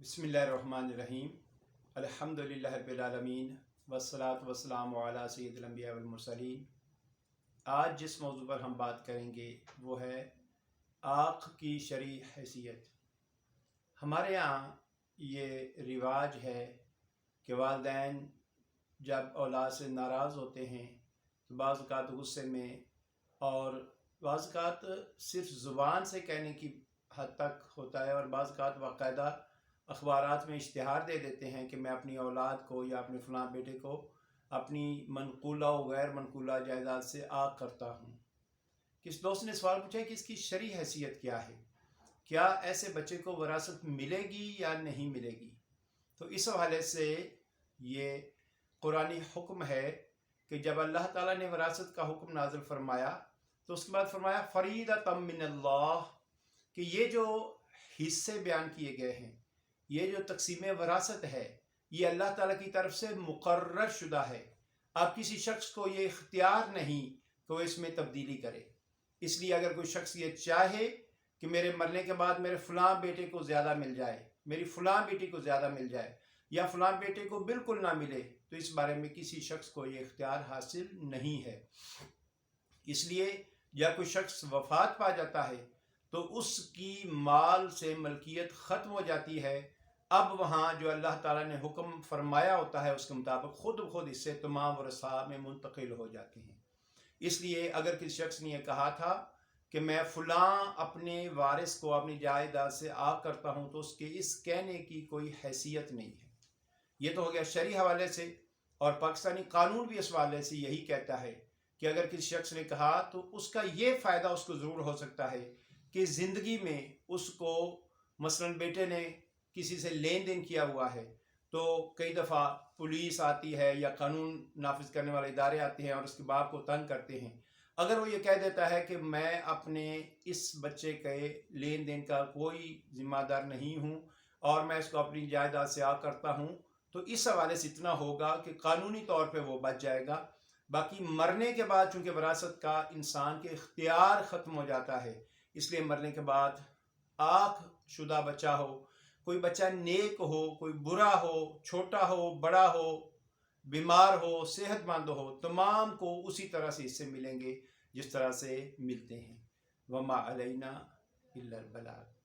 बिस्मिल्लाहिर्रहमानिर्रहीम अल्हम्दुलिल्लाहि रब्बिल आलमीन वस्सलातु वस्सलामु अला सय्यिदिल अंबिया वल मुरसलीन। आज जिस मौजू पर हम बात करेंगे वो है आँख की शरई हैसियत। हमारे यहाँ ये रिवाज है कि वालिदैन जब औलाद से नाराज़ होते हैं तो बाज़ औक़ात गुस्से में और बाज़ औक़ात सिर्फ ज़ुबान से कहने की हद तक होता है और बाज़ औक़ात बाकायदा अखबारात में इश्तिहार दे देते हैं कि मैं अपनी औलाद को या अपने फ़लाँ बेटे को अपनी मनकूला व गैर मनकूला जायदाद से आग करता हूँ। किस दोस्त ने सवाल पूछा कि इसकी शरई हैसियत क्या है, क्या ऐसे बच्चे को विरासत मिलेगी या नहीं मिलेगी। तो इस हवाले से ये कुरानी हुक्म है कि जब अल्लाह ताला ने विरासत का हुक्म नाज़िल फरमाया तो उसके बाद फरमाया फ़रीदतम मिनल्लाह, कि ये जो हिस्से बयान किए गए हैं, ये जो तकसीम विरासत है, ये अल्लाह ताला की तरफ से मुकर्रर शुदा है। अब किसी शख्स को ये इख्तियार नहीं कि वो इसमें तब्दीली करे। इसलिए अगर कोई शख्स ये चाहे कि मेरे मरने के बाद मेरे फ़लाँ बेटे को ज़्यादा मिल जाए, मेरी फ़लाँ बेटी को ज़्यादा मिल जाए या फ़लाँ बेटे को बिल्कुल ना मिले, तो इस बारे में किसी शख्स को ये इख्तियार हासिल नहीं है। इसलिए या कोई शख्स वफ़ात पा जाता है तो उसकी माल से मलकियत ख़त्म हो जाती है। अब वहाँ जो अल्लाह ताला ने हुक्म फरमाया होता है उसके मुताबिक खुद इससे तमाम वरसा में मुंतकिल हो जाते हैं। इसलिए अगर किसी शख्स ने यह कहा था कि मैं फ़लाँ अपने वारिस को अपनी जायदाद से आग करता हूँ, तो उसके इस कहने की कोई हैसियत नहीं है। ये तो हो गया शरई हवाले से, और पाकिस्तानी कानून भी इस हवाले से यही कहता है कि अगर किसी शख्स ने कहा तो उसका ये फ़ायदा उसको ज़रूर हो सकता है कि ज़िंदगी में उसको मसलन बेटे ने किसी से लेन देन किया हुआ है तो कई दफ़ा पुलिस आती है या कानून नाफिज करने वाले इदारे आते हैं और उसके बाप को तंग करते हैं। अगर वो ये कह देता है कि मैं अपने इस बच्चे के लेन देन का कोई ज़िम्मेदार नहीं हूँ और मैं इसको अपनी जायदाद से आग करता हूँ, तो इस हवाले से इतना होगा कि कानूनी तौर पे वो बच जाएगा। बाकी मरने के बाद चूँकि विरासत का इंसान के इख्तियार ख़त्म हो जाता है, इसलिए मरने के बाद आँख शुदा बच्चा हो, कोई बच्चा नेक हो, कोई बुरा हो, छोटा हो, बड़ा हो, बीमार हो, सेहतमंद हो, तमाम को उसी तरह से इससे मिलेंगे जिस तरह से मिलते हैं। वमा अलैना इल्लल बलाग।